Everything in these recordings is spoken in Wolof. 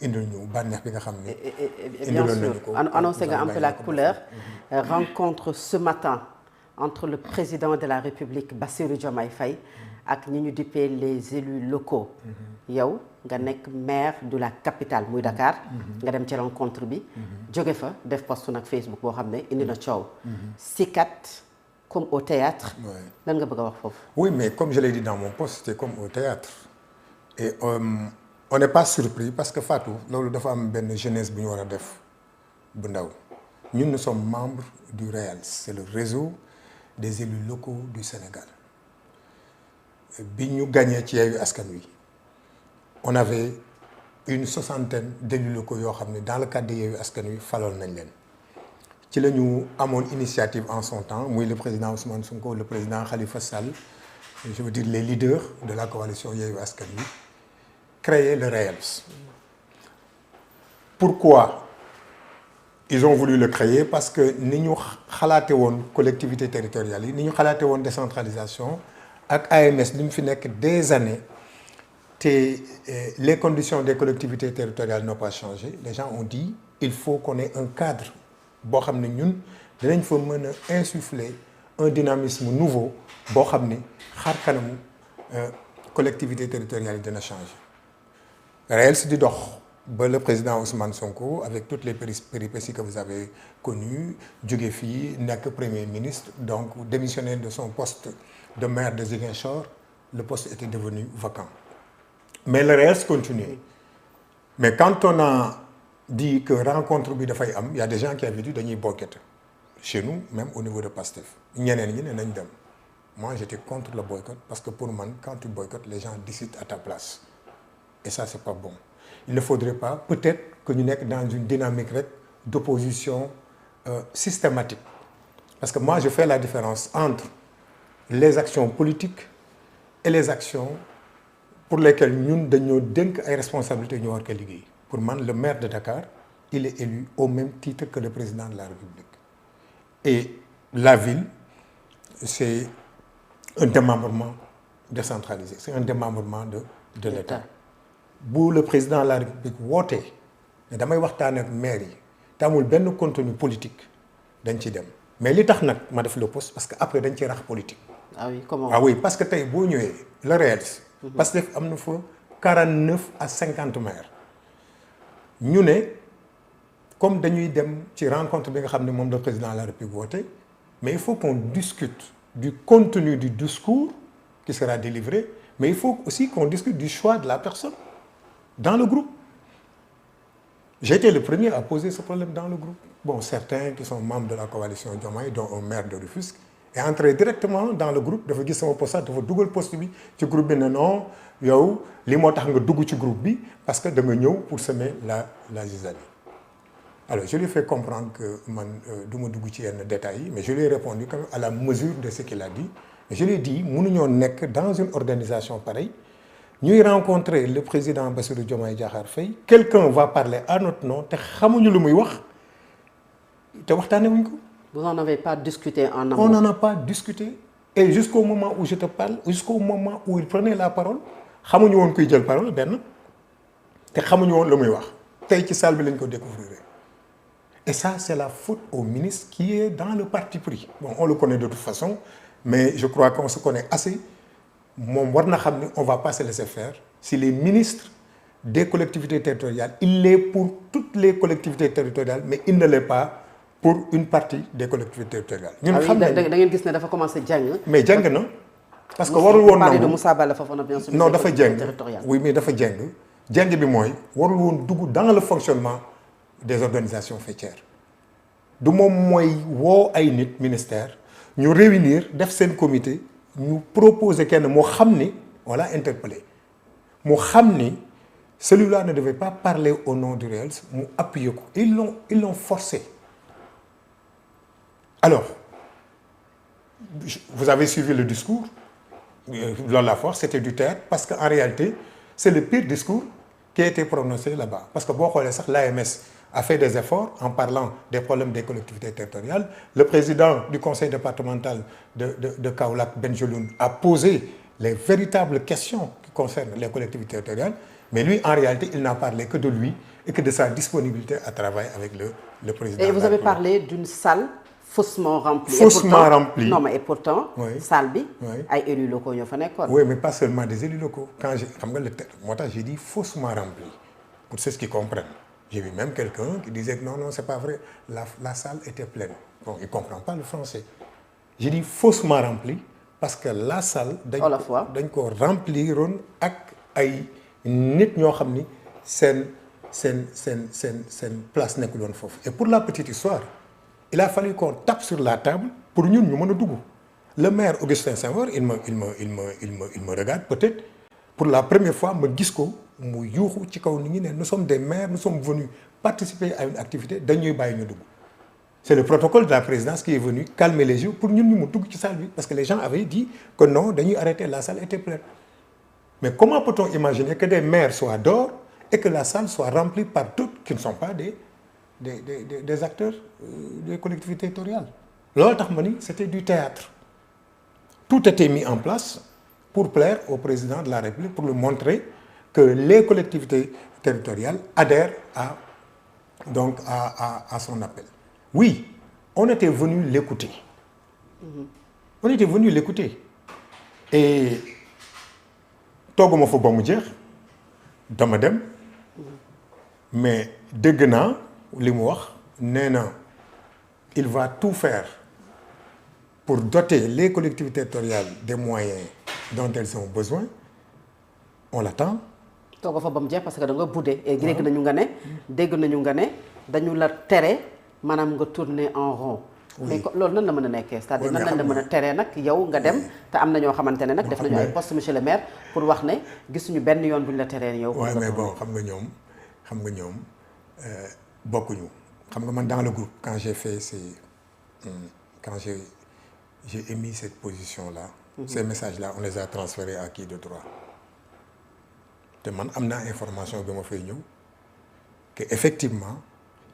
indil ñu bànneex bi nga xam ne. Bien sûr annoncé nga un peu la couleur. Rencontre ce matin entre le président de la République Bassirou Diomaye Faye ak ñi ñu dippee les élus locaux. yow nga nekk maire de la capitale muy Dakar. nga dem ci rencontre bi. jóge fa def post nag Facebook boo xam ne indi na coow. Sikat comme au théâtre. lan nga bëgg a wax foofu. oui mais comme je l'ai dit dans mon post c'était comme au théâtre et on n'est pas surpris parce que Fatou loolu dafa am benn jeunesse bu ñu war a def bu ndaw ñun nous sommes membres du REALS c'est le réseau des élus locaux du Sénégal bi ñu gagné ci Yewwi Askan Wi on avait une soixantaine d'élus locaux yoo xam ne dans le cadre de Yewwi Askan Wi faloon nañ leen ci la ñu amoon initiative en son temps muy le président Ousmane Sonko le président Khalifa Sall je veux dire les leaders de la coalition Yewwi Askan Wi créer le REALS. Pourquoi ils ont voulu le créer? Parce que ni ñu xalaate woon collectivité territoriale yi ni ñu xalaate woon décentralisation ak AMS li mu fi nekk des années te les conditions des collectivités territoriales n'ont pas changé. Les gens ont dit il faut qu'on ait un cadre boo xam ne ñun dinañ fa mën a insuffler un dynamisme nouveau boo xam ne xar kanamu collectivité territoriale yi dina changer. REALS di dox ba le président Ousmane Sonko avec toutes les péripéties que vous avez connues jóge fii nekk premier ministre donc démissionné de son poste de maire de Ziguinchor le poste était devenu vacant mais le REALS continue mais quand on a dit que rencontre bi dafay am il y a des gens qui avaient dit dañuy boycotter chez nous même au niveau de PASTEF ñeneen ñi ne nañ dem moi j'étais contre le boycott parce que pour man quand tu boycottes les gens décident à ta place et ça c'est pas bon il ne faudrait pas peut-être que ñu nekk dans une dynamique rek d'opposition systématique parce que moi je fais la différence entre les actions politiques et les actions pour lesquelles ñun dañoo dénk ay responsabilités ñu war ko liggéey pour man le maire de Dakar il est élu au même titre que le président de la République et la ville c'est un démembrement décentralisé c'est un démembrement de l'État bu le président de la République wootee ne damay waxtaan ak maire yi te amul benn contenu politique dañ ci dem mais li tax nag ma def le poste parce que après dañ ci rax politique. ah oui comment. ah oui parce que tey boo ñëwee le REALS. parce que am na fa 49 à 50 maires. ñu ne comme dañuy dem ci rencontre bi nga xam ne moom le président de la République woote mais il faut qu'on discute du contenu du discours qui sera délivré mais il faut aussi qu'on discute du choix de la personne. Dans le groupe j'ai été le premier à poser ce problème dans le groupe bon certains qui sont membres de la coalition Diomaye dont un maire de Rufisque est entré directement dans le groupe dafa gis sama poste dafa dugal poste bi ci groupe bi ne non yow li moo tax nga dugg ci groupe bi parce que da nga ñëw pour semer la zizanie alors je lui ai fait comprendre que man du ma dugg ci yenn détails yi mais je lui ai répondu quand même à la mesure de ce qu'il a dit mais je lui ai dit mënuñoo nekk dans une organisation pareille ñuy rencontrer le président Bassirou Diomaye Diakhar Faye quelqu'un va parler à notre nom te xamuñu lu muy wax te waxtaanee wuñ ko. Vous n'en avez pas discuté en amont. On n'en a pas discuté et jusqu'au moment où je te parle jusqu'au moment où il prenait la parole xamuñu woon kuy jël parole benn te xamuñu woon lu muy wax tey ci salle bi lañ ko découvrir et ça c'est la faute au ministre qui est dans le parti pris bon on le connaît de toute façon mais je crois qu'on se connaît assez. moom war na xam ni on va pas se laisser faire si les ministres des collectivités territoriales il l'est pour toutes les collectivités territoriales mais il ne l'est pas pour une partie des collectivités territoriales. ñun xam nañ da ngeen gis ne dafa commencé jàng. mais jàng na. parce que warul woon nangu de Moussa Balla foofu na bien sûr. non dafa jàng oui mais dafa jàng bi mooy warul woon dugg dans le fonctionnement des organisations faîtières du moom mooy woo ay nit ministère ñu réunir def seen comité. ñu proposer kenn moo xam ni on l'a interpellé moo xam ni celui-là ne devait pas parler au nom du REALS mu appuyer ko ils l'ont forcé alors vous avez suivi le discours loolu la force c'était du théâtre parce que en réalité c'est le pire discours qui a été prononcé là-bas parce que boo xoolee sax l'AMS a fait des efforts en parlant des problèmes des collectivités territoriales. Le président du conseil départemental de Kaolack, Benjeloun, a posé les véritables questions qui concernent les collectivités territoriales. Mais lui, en réalité, il n'a parlé que de lui et que de sa disponibilité à travailler avec le président. Et vous avez parlé d'une salle faussement remplie. Faussement remplie. Non, mais et pourtant, oui. salle bi, oui. ay élus locaux ñoo fa nekkoon. Oui, mais pas seulement des élus locaux. Quand moi, j'ai dit faussement rempli, pour ceux qui comprennent. J'ai vu même quelqu'un qui disait que non, c'est pas vrai, la salle était pleine. Bon, il ne comprend pas le français. J'ai dit faussement rempli parce que la salle, dañ ko rempliroon ak ay nit ñoo xam ni seen place nekkul woon foofu. Et pour la petite histoire, il a fallu qu'on tape sur la table pour ñun ñu mën a dugg. Le maire Augustin Senghor, il me regarde peut-être pour la première fois ma gis ko mu yuuxu ci kaw nit ñi ne nous sommes des maires, nous sommes venus participer à une activité dañuy bàyyi ñu dugg. C'est le protocole de la présidence qui est venu calmer les jeux pour ñun ñu mu dugg ci salle bi parce que les gens avaient dit que non dañuy arrêter, la salle était pleine. Mais comment peut-on imaginer que des maires soient dehors et que la salle soit remplie par d'autres qui ne sont pas des acteurs des collectivités territoriales? Loolu tax ma ni c'était du théâtre. Tout était mis en place pour plaire au président de la République, pour lui montrer que les collectivités territoriales adhèrent à son appel. Oui, on était venu l'écouter. On était venu l'écouter. Et tooguma fa ba mu jeex dama dem mais dégg naa li mu wax nee na il va tout faire pour doter les collectivités territoriales des moyens dont elles ont besoin. On l'attend. Tooga fa ba mu jeex parce que da nga budde et dégg nañu nga ne dañu la tere maanaam nga tourner en rond. mais loolu nan la mën a nekkee c'est-à-dire nan lañ la mën a teree nag yow nga dem te am na ñoo xamante ne nag def nañu ay poste monsieur le maire pour wax ne gisuñu benn yoon bu ñu la teree yow. waaw mais bon xam nga ñoom bokkuñu xam nga man dans le groupe quand j'ai fait quand j'ai émis cette position-là. Ces messages-là on les a transférés à qui de droit te man am naa information bi ma fay ñëw que effectivement.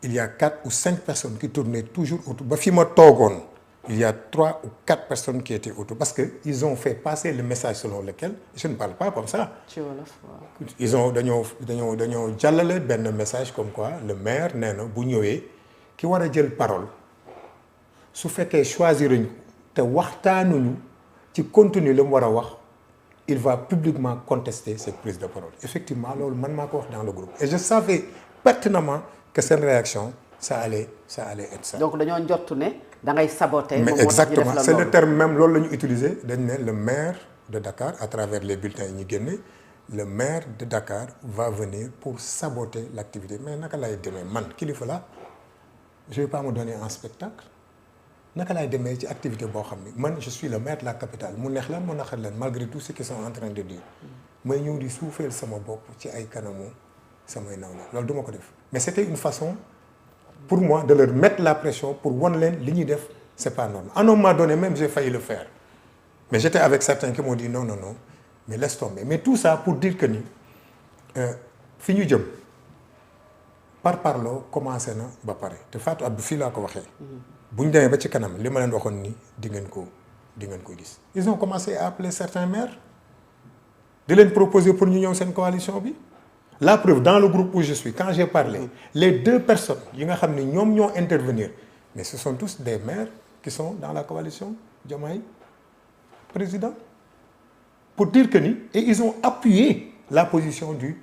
Il y a 4 ou 5 personnes qui tournaient toujours autour. Ba fi ma toogoon il y a 3 ou 4 personnes qui étaient autour parce que ils ont fait passer le message selon lequel je ne parle pas comme ça. Ils ont dañoo jàllale benn message comme quoi le maire nee na bu ñëwee ki war a jël parole su fekkee choisir ñu te waxtaanuñu ci contenu la mu war a wax il va publiquement contester cette prise de parole. Effectivement loolu man maa ko wax dans le groupe et je savais pertinemment que cette réaction ça allait être ça. Donc dañoo njortu ne da ngay saboter. Mais exactement c'est le terme même loolu la ñu utiliser dañ ne le maire de Dakar à travers les bulletins yi ñu génne le maire de Dakar va venir pour saboter l'activité mais naka lay demee man kilifa la je vais pas me donner un spectacle naka lay demee ci activité boo xam ni man je suis le maire de la capitale mu neex lan mu naqar leen malgré tout ce qu'ils sont en train de dire may ñëw di suufeel sama bopp ci ay kanamu samay nawle loolu du ma ko def. Mais c'était une façon pour moi de leur mettre la pression pour wan leen li ñuy def c'est pas normal. À un moment donné même j'ai failli le faire mais j'étais avec certains qui m'ont dit non mais laisse tomber mais tout ça pour dire que ni fi ñu jëm parloo commencé na ba pare te Fatou Abdou fii laa ko waxee. bu ñu demee ba ci kanam li ma leen waxoon ni di ngeen ko gis. Ils ont commencé à appeler certains maires di leen proposer pour ñu ñëw seen coalition bi. La preuve, dans le groupe où je suis, quand j'ai parlé, les 2 personnes qui ont intervenir, mais ce sont tous des maires qui sont dans la coalition Diomaye président. Pour dire que et ils ont appuyé la position du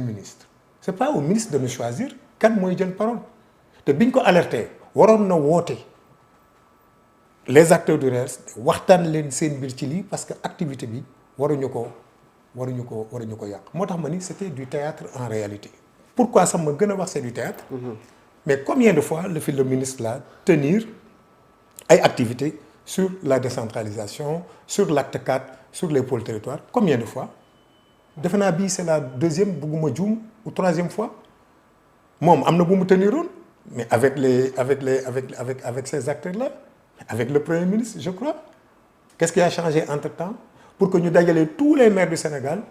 ministre. Ce n'est pas au ministre de me choisir quand moi j'ai une parole. De bien qu'on alerté, waron na woté les acteurs du reste, waxtan len sen bir ci li parce que activité bi waruñu ko yàq moo tax ma ni c'était du théâtre en réalité. Pourquoi ça me gën a wax c'est du théâtre. Mais combien de fois le ministre là tenir ay activités sur la décentralisation sur l'acte 4 sur les pôles territoires combien de fois defe naa bii c'est la 2e bugguma juum ou 3e fois moom am na bu mu teniroon mais avec ces acteurs là avec le premier ministre je crois. Qu'est-ce qui a changé entre-temps pour que ñu dajale tous les maires du Sénégal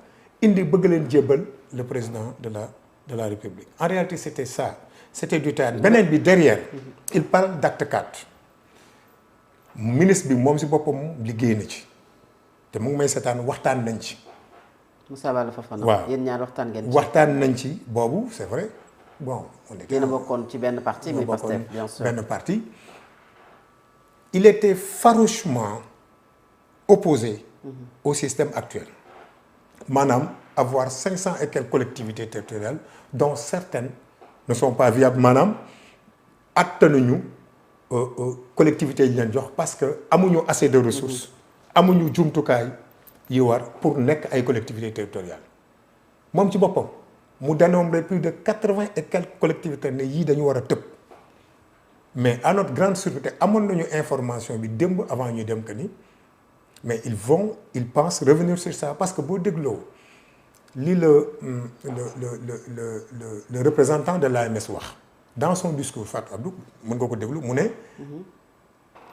indi bëgg leen jébbal le président de la République. En réalité c'était ça c'était du théâtre. Beneen bi derrière il parle d'acte 4 ministre bi moom si boppam liggéey na ci te mu ngi may seetaan waxtaan nañ ci Moussa Bala Fofana. waaw yéen ñaar waxtaan ngeen ci. waxtaan nañ ci boobu c'est vrai bon. on était yéen a bokkoon ci benn parti muy Pastef bien sûr. benn parti. il était farouchement opposé au système actuel maanaam avoir 500 et quelques collectivités territoriales dont certaines ne sont pas viables maanaam attanuñu collectivités yi leen jox parce que amuñu assez de ressources amuñu jumtukaay yi war pour nekk ay collectivités territoriales moom ci boppam mu dénombré plus de 80 et quelques collectivités ne yii dañu war a tëb mais à notre grande surprise amoon nañu information bi démb avant ñuy dem que ni mais ils pensent revenir sur ça parce que boo dégloo li le représentant de l'AMS wax dans son discours Fatou Abdou mën nga ko déglu mu ne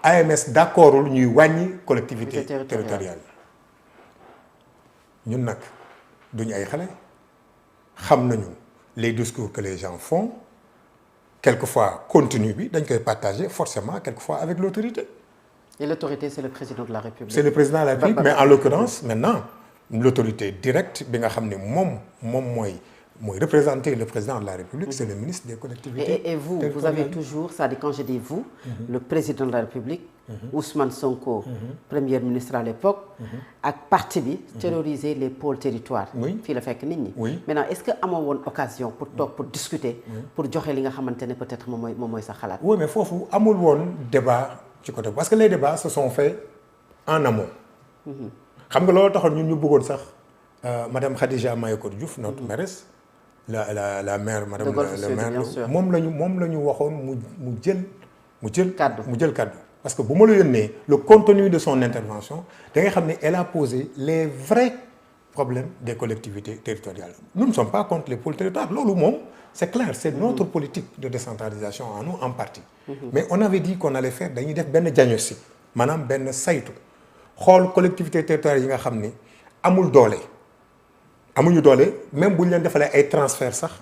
AMS d'accordul ñuy wàññi collectivité territoriale ñun nag duñu ay xale xam nañu les discours que les gens font quelquefois contenu bi dañ koy partager forcément quelquefois avec l'autorité. Et l'autorité c'est le président de la République. C'est le président de la République mais en l'occurrence maintenant l'autorité directe bi nga xam ne moom mooy représenter le président de la République, c'est le ministre des collectivités. Et vous avez toujours, ça dit quand je dis vous, le président de la République, Ousmane Sonko, premier ministre à l'époque, ak parti bi terroriser les pôles territoires. fii la fekk nit ñi. Maintenant est-ce que amoo woon occasion pour toog pour discuter, pour joxe li nga xamante ne peut-être moom mooy sa xalaat. Oui mais foofu amul woon débat ci côté parce que les débats se sont faits en amont. xam nga loolu taxoon ñun ñu bëggoon sax madame Khadija Mayakor Diouf notre mairesse. la maire madame le maire moom la ñu waxoon mu jël kaddu parce que bu ma la yónnee le contenu de son intervention da ngay xam ne elle a posé les vrais problèmes des collectivités territoriales. Nous ne sommes pas contre les pôles territoriaux loolu moom c'est clair c'est notre politique de décentralisation en nous en partie. Mais on avait dit qu'on allait faire dañuy def benn diagnostic maanaam benn saytu xool collectivités territoriales yi nga xam ni amuñu doole même bu ñu leen defalee ay transfert sax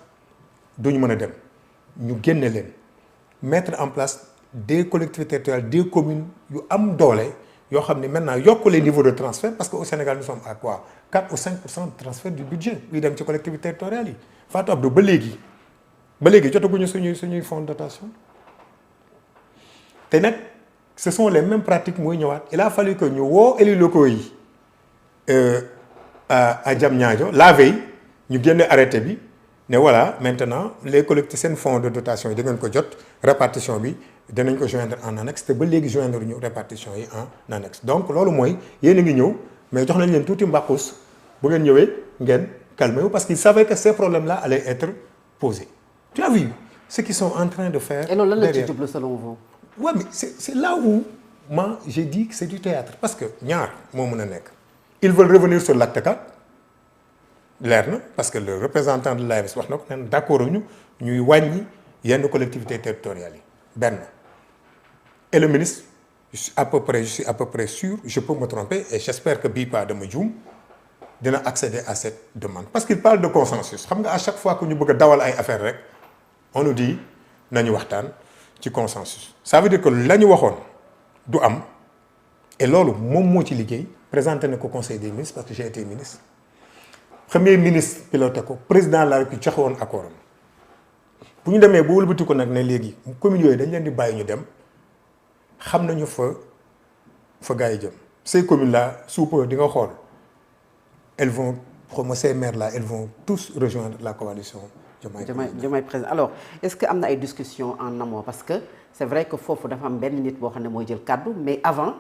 duñu mën a dem ñu génne leen mettre en place des collectivités territoriales des communes yu am doole yoo xam ne maintenant yokk les niveaux de transfert parce que au Sénégal nous sommes à quoi 4 ou 5% de transfert du budget yuy dem ci collectivités territoriales yi Fatou Abdou ba léegi jotaguñu suñuy fonds de dotation te nag ce sont les mêmes pratiques mooy ñëwaat il a fallu que ñu woo élus locaux yi à Diamniadio la veille ñu génne arrêté bi ne voilà maintenant les collectivités seen fonds de dotation yi da ngeen ko jot répartition bi danañ ko joindre en annexe te ba léegi joindre ñu répartition yi en annexe donc loolu mooy yéen a ngi ñëw mais jox nañ leen tuuti mbaqus bu ngeen ñëwee ngeen calmer wu parce qu'ils savaient que ces problèmes là allaient être posés. Tu as vu ce qu'ils sont en train de faire. Et loolu lan la ci jublu selon vous. Ouais mais c'est là où moi j'ai dit que c'est du théâtre parce que ñaar moo mën a nekk. Ils veulent revenir sur l'acte 4 leer na parce que le représentant de l'AMS wax na ko ne d'accord ñu ñuy wàññi yenn collectivités territoriales yi benn et le ministre je suis à peu près sûr je peux me tromper et j'espère que bii pas dama juum dina accéder à cette demande parce qu'il parle de consensus xam nga à chaque fois que ñu bëgg a dawal ay affaires rek on nous dit nañu waxtaan ci consensus ça veut dire que la ñu waxoon du am et loolu moom moo ci liggéey présenté na ko conseil des ministres parce que j'ai été ministre premier ministre piloté ko président de la République joxe woon accord am bu ñu demee ba wëlbati ko nag ne léegi communes yooyu dañ leen di bàyyi ñu dem xam nañu fa gars yi jëm ces communes là sous peu di nga xool elles vont ces maires là elles vont tous rejoindre la coalition Diomaye président alors est-ce que am na ay discussions en amont parce que c'est vrai que foofu dafa am benn nit boo xam ne mooy jël kaddu mais avant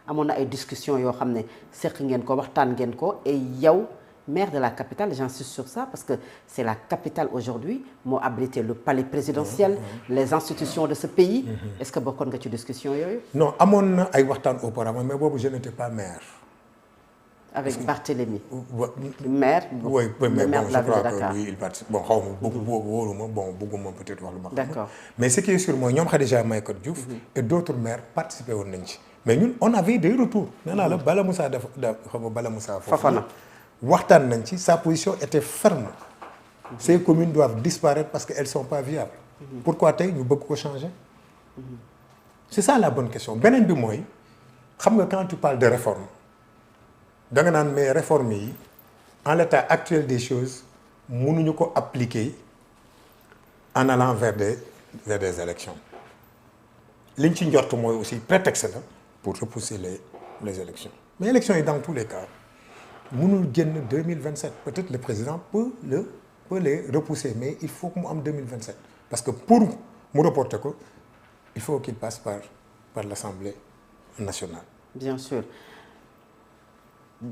amoon na ay discussions yoo xam ne seq ngeen ko waxtaan ngeen ko et yow maire de la capitale j'insiste sur ça parce que c'est la capitale aujourd'hui moo abrité le palais présidentiel les institutions de ce pays est-ce que bokkoon nga ci discussion yooyu non amoon na ay waxtaan auparavant mais boobu je n'étais pas maire avec Barthélémy maire oui mais bon je crois que lui il participe bon xaw ma wóoruma bon bëgguma peut-être wax lu ma xam d'accord mais ce qui est sûr mooy ñoom Khadija Mayakor Diouf et d'autres maires participé woon nañ ci mais ñun on avait des retours nee naa la Bala Moussa Fofana waxtaan nañ ci sa position était ferme ces communes doivent disparaître parce que elles sont pas viables pourquoi tey ñu bëgg ko changer c'est ça la bonne question beneen bi mooy xam nga quand tu parles de réforme da nga naan mais réforme yi en l'état actuel des choses mënuñu ko appliquer en allant vers des élections liñ ci njort mooy aussi prétexte la pour repousser les élections mais élections yi dans tous les cas mënul génn 2027 peut-être le président peut les repousser mais il faut que mu am 2027 parce que pour mu reporter ko il faut qu'il passe par l'Assemblée nationale. Bien sûr.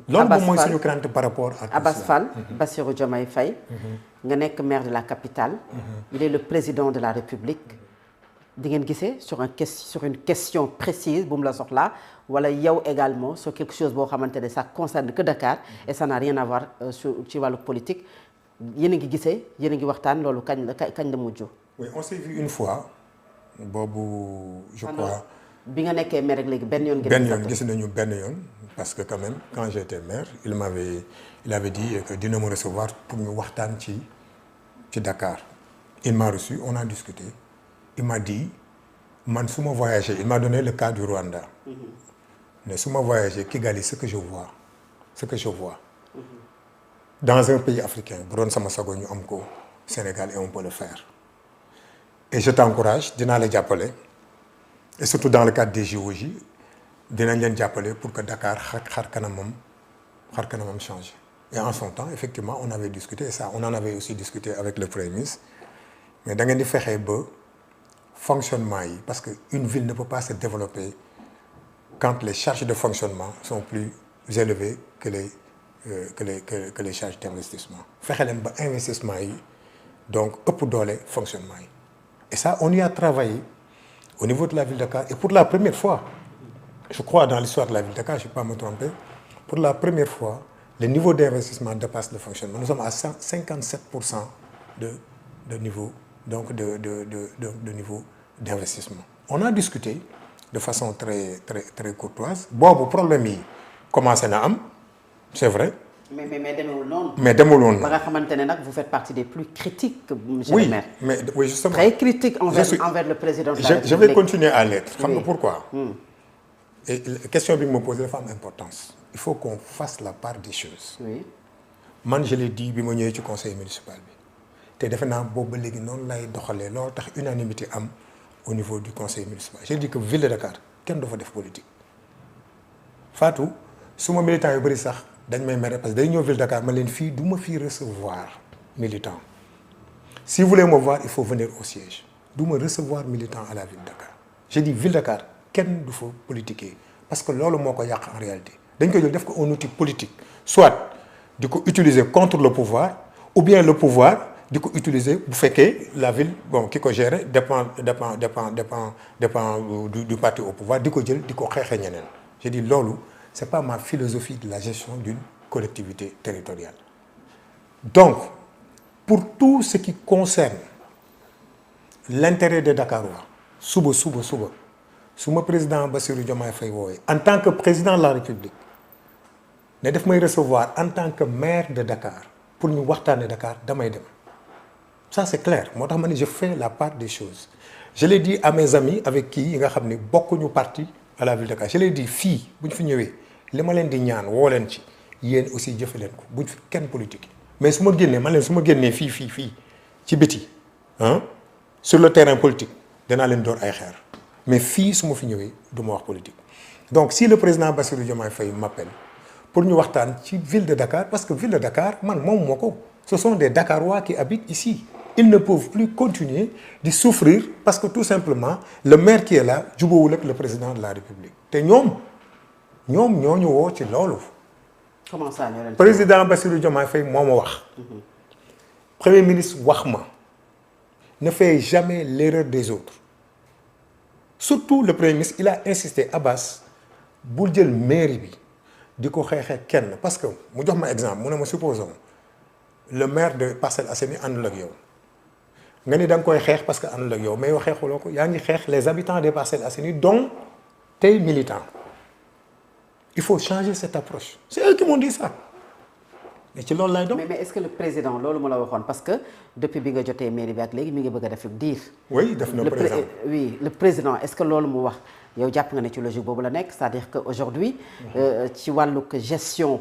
loolu moom mooy suñu crainte par rapport à Abass Fall. Bassirou Diomaye Faye. nga nekk maire de la capitale. il est le président de la République. di ngeen gisee sur une question précise bu mu la soxlaa wala yow également sur quelque chose boo xamante ne ça concerne que Dakar et ça n'a rien à voir ci wàllu politique yéen a ngi gisee yéen a ngi waxtaan loolu kañ la mujj. oui on s'est vu une fois boobu je crois. bi nga nekkee maire rek léegi benn yoon. gis nañu benn yoon parce que quand même quand j'étais maire il avait dit que dina me recevoir pour ñu waxtaan ci Dakar il m'a reçu on a discuté. Il m'a dit man su ma voyagé il m'a donné le cas du Rwanda. mais su ma voyagé Kigali ce que je vois dans un pays africain bu doon sama sago ñu am ko Sénégal et on peut le faire et je t'encourage dinaa la jàppale et surtout dans le cadre des JOJ dinañ leen jàppale pour que Dakar xar kanamam change et en son temps effectivement on avait discuté et ça on en avait aussi discuté avec le Premier ministre mais da ngeen di fexe ba fonctionnement yi parce que une ville ne peut pas se développer quand les charges de fonctionnement sont plus élevées que les charges d'investissement fexe leen ba investissement yi donc ëpp doole fonctionnement yi et ça on y a travaillé au niveau de la ville de Dakar et pour la première fois je crois dans l'histoire de la ville de Dakar je ne vais pas me tromper pour la première fois le niveau d'investissement dépasse le fonctionnement nous sommes à 57% de niveau donc de niveau d'investissement. On a discuté de façon très courtoise boobu problème yi commencé na am c'est vrai. mais demewul noonu. mais demewul noonu. ba nga xamante ne nag vous faites partie des plus critiques. monsieur le maire. oui justement. très critique envers le président de la République. je vais continuer à l'être. xam nga pourquoi. et question bi nga ma posé dafa am importance. il faut qu'on fasse la part des choses. oui. man je l'ai dit bi ma ñëwee ci conseil municipal bi. te defe naa boobu ba léegi noonu lay doxalee loolu tax unanimité am au niveau du conseil municipal j'ai dit que ville de Dakar kenn du fa def politique Fatou suma militant yu bëri sax dañ may mere parce que day ñëw ville de Dakar ma leen fii du ma fii recevoir militant si vous voulez me voir il faut venir au siège du ma recevoir militant à la ville de Dakar j'ai dit ville de Dakar kenn du fa politiquer parce que loolu moo ko yàq en réalité dañ koy jël def ko un outil politique soit di ko utiliser contre le pouvoir ou bien le pouvoir di ko utiliser bu fekkee la ville bon ki ko gérer dépend du parti au pouvoir di ko jël di ko xeexee ñeneen j'ai dit loolu c'est pas ma philosophie de la gestion d'une collectivité territoriale donc pour tout ce qui concerne l'intérêt des Dakarois suba su ma président Bassirou Diomaye Faye woowee en tant que président de la République ne def may recevoir en tant que maire de Dakar pour ñu waxtaane Dakar damay dem ça c'est clair moo tax ma ne je fais la part des choses je l'ai dit à mes amis avec qui yi nga xam ne bokkuñu parti à la ville de Dakar je l'ai dit fii bu ñu fi ñëwee li ma leen di ñaan woo leen ci yéen aussi jëfe leen ko buñ fi kenn politique mais su ma génnee fii ci biti sur le terrain politique danaa leen door ay xeer mais fii su ma fi ñëwee du ma wax politique donc si le président Bassirou Diomaye Faye m'appelle pour ñu waxtaan ci ville de Dakar parce que ville de Dakar man moom moo ko ce sont des Dakarois qui habitent ici ils ne peuvent plus continuer de souffrir parce que tout simplement le maire qui est là jubóowul ak le président de la République te ñoom ñoo ñu woo ci loolu. comment ça ñoo leen président Bassirou Diomaye Faye moo ma wax. premier ministre wax ma ne fait jamais l'erreur des autres surtout le premier ministre il a insisté Abass bul jël mairie bi di ko xeexee kenn parce que mu jox ma exemple mu ne ma supposons le maire de Parcelles Assainies àndul ak yow nga ni da nga koy xeex parce que àndul ak yow mais yow xeexuloo ko yaa ngi xeex les habitants des Parcelles Assainies dont tes militants il faut changer cette approche c'est eux qui m'ont dit ça mais ci loolu lay doon. mais est-ce que le président loolu ma la waxoon parce que depuis bi nga jotee mairie bi ak léegi mi ngi bëgg a def diir. oui def na président le président est-ce que loolu mu wax yow jàpp nga ne ci logique boobu la nekk c'est-à-dire que aujourd'hui ci wàllug gestion.